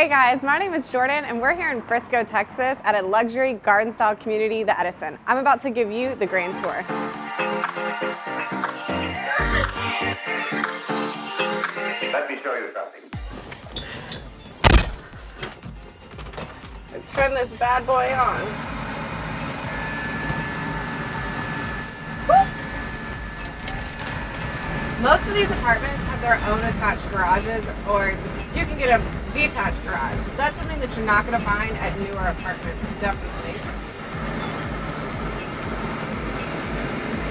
Hey guys, my name is Jordan and we're here in Frisco, Texas at a luxury garden style community, the Edison. I'm about to give you the grand tour. Let me show you something. Let's turn this bad boy on. Woo! Most of these apartments have their own attached garages, or you can get a detached garage. That's something that you're not going to find at newer apartments, definitely.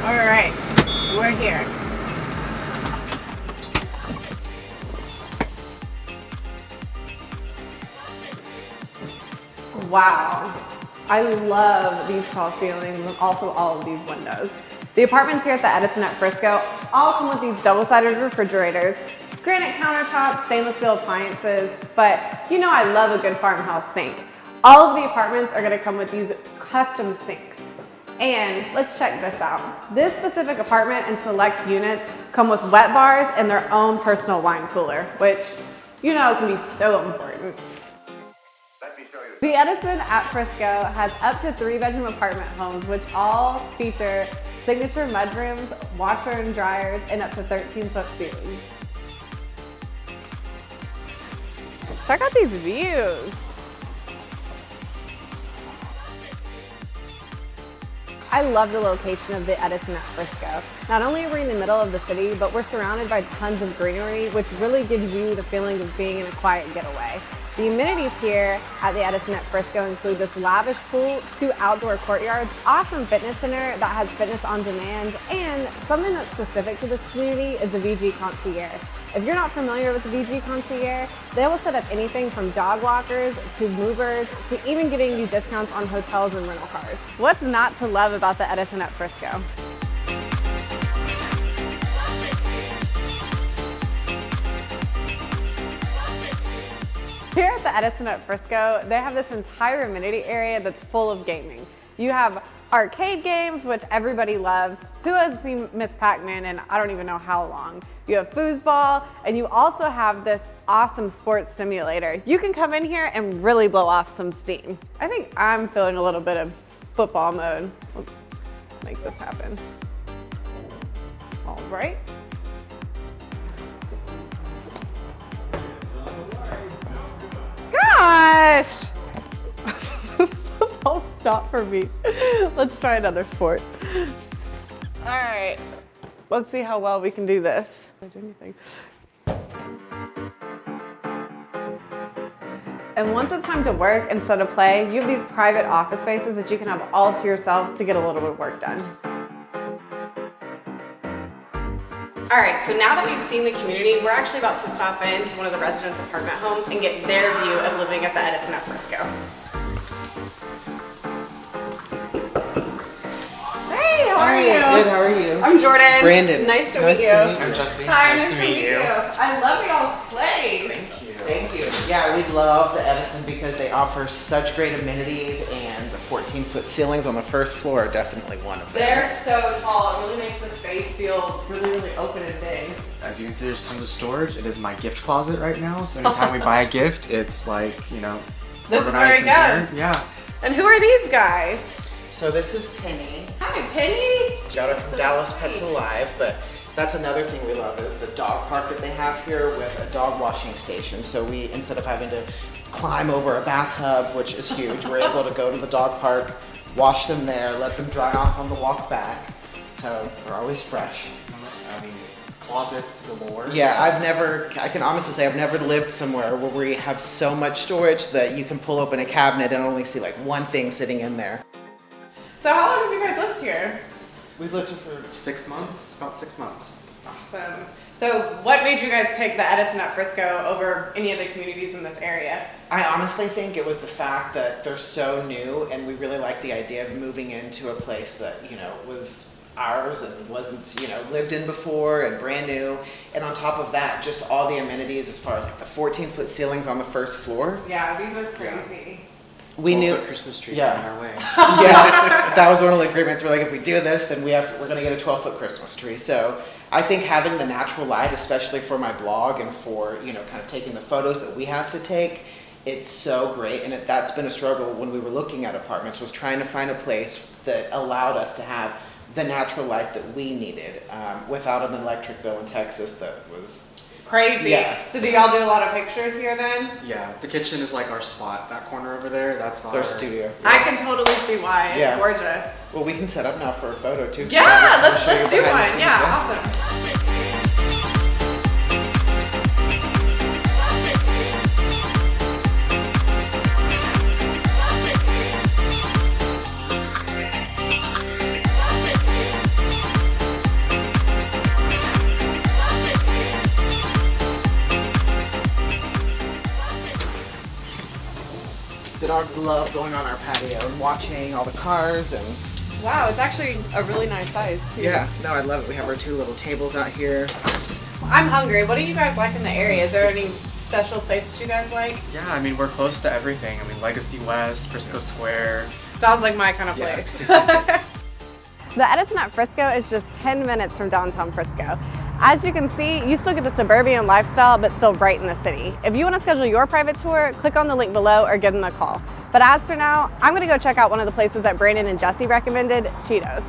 All right, we're here. Wow, I love these tall ceilings and also all of these windows. The apartments here at the Edison at Frisco all come with these double-sided refrigerators, granite countertops, stainless steel appliances, but you know I love a good farmhouse sink. All of the apartments are gonna come with these custom sinks. And let's check this out. This specific apartment and select units come with wet bars and their own personal wine cooler, which you know can be so important. The Edison at Frisco has up to 3-bedroom apartment homes, which all feature signature mudrooms, washer and dryers, and up to 13-foot ceilings. Check out these views. I love the location of the Edison at Frisco. Not only are we in the middle of the city, but we're surrounded by tons of greenery, which really gives you the feeling of being in a quiet getaway. The amenities here at the Edison at Frisco include this lavish pool, 2 outdoor courtyards, awesome fitness center that has fitness on demand, and something that's specific to this community is the VG Concierge. If you're not familiar with the VG Concierge, they will set up anything from dog walkers to movers to even getting you discounts on hotels and rental cars. What's not to love about the Edison at Frisco? Here at the Edison at Frisco, they have this entire amenity area that's full of gaming. You have arcade games, which everybody loves. Who hasn't seen Miss Pac-Man in I don't even know how long? You have foosball, and you also have this awesome sports simulator. You can come in here and really blow off some steam. I think I'm feeling a little bit of football mode. Let's make this happen. All right. Gosh! Football's not for me. Let's try another sport. All right, let's see how well we can do this. Did I do anything? And once it's time to work instead of play, you have these private office spaces that you can have all to yourself to get a little bit of work done. All right, so now that we've seen the community, we're actually about to stop into one of the residents' apartment homes and get their view of living at the Edison at Frisco. Hey, how are you? Good, how are you? I'm Jordan. Brandon. Nice to meet you. I'm Jesse. Hi, nice to meet you. I love y'all's place. Thank you. Thank you. Yeah, we love the Edison because they offer such great amenities, and the 14-foot ceilings on the first floor are definitely one of them. They're so tall. It really makes the space feel really open and big. As you can see, there's tons of storage. It is my gift closet right now, so anytime we buy a gift, it's like, you know, This is where it organized in goes. here. Yeah. And who are these guys? So this is Penny. Hi, Penny. Got her from So Dallas sweet. Pets Alive, but that's another thing we love is the dog park that they have here with a dog washing station. So we, instead of having to climb over a bathtub, which is huge, we're able to go to the dog park, wash them there, let them dry off on the walk back. So they're always fresh. I mean, closets galore. Yeah, so. I can honestly say I've never lived somewhere where we have so much storage that you can pull open a cabinet and only see like one thing sitting in there. So how long have you guys lived here? We've lived here for 6 months, about 6 months. Awesome. So what made you guys pick the Edison at Frisco over any of the communities in this area? I honestly think it was the fact that they're so new, and we really like the idea of moving into a place that, you know, was ours and wasn't, you know, lived in before and brand new. And on top of that, just all the amenities as far as like the 14-foot ceilings on the first floor. Yeah, these are crazy. We knew Christmas tree Yeah. coming our way. Yeah, that was one of the agreements. We're like, if we do this, then we're gonna get a 12-foot Christmas tree. So I think having the natural light, especially for my blog and for, you know, kind of taking the photos that we have to take, It's so great, and that's been a struggle when we were looking at apartments, was trying to find a place that allowed us to have the natural light that we needed without an electric bill in Texas that was crazy. Yeah. So do y'all do a lot of pictures here then? Yeah, the kitchen is like our spot. That corner over there, that's our studio. I can totally see why. It's Yeah. gorgeous. Well, we can set up now for a photo too. Yeah, We'll let's show you do behind the one. scenes, Yeah, awesome. The dogs love going on our patio and watching all the cars and Wow, it's actually a really nice size too. yeah, no, I love it. We have our 2 little tables out here. I'm hungry. What do you guys like in the area? Is there any special places you guys like? Yeah, I mean, we're close to everything. I mean, Legacy West, Frisco Square. Sounds like my kind of Yeah. place. The Edison at Frisco is just 10 minutes from downtown Frisco. As you can see, you still get the suburban lifestyle, but still right in the city. If you want to schedule your private tour, click on the link below or give them a call. But as for now, I'm going to go check out one of the places that Brandon and Jesse recommended, Cheetos.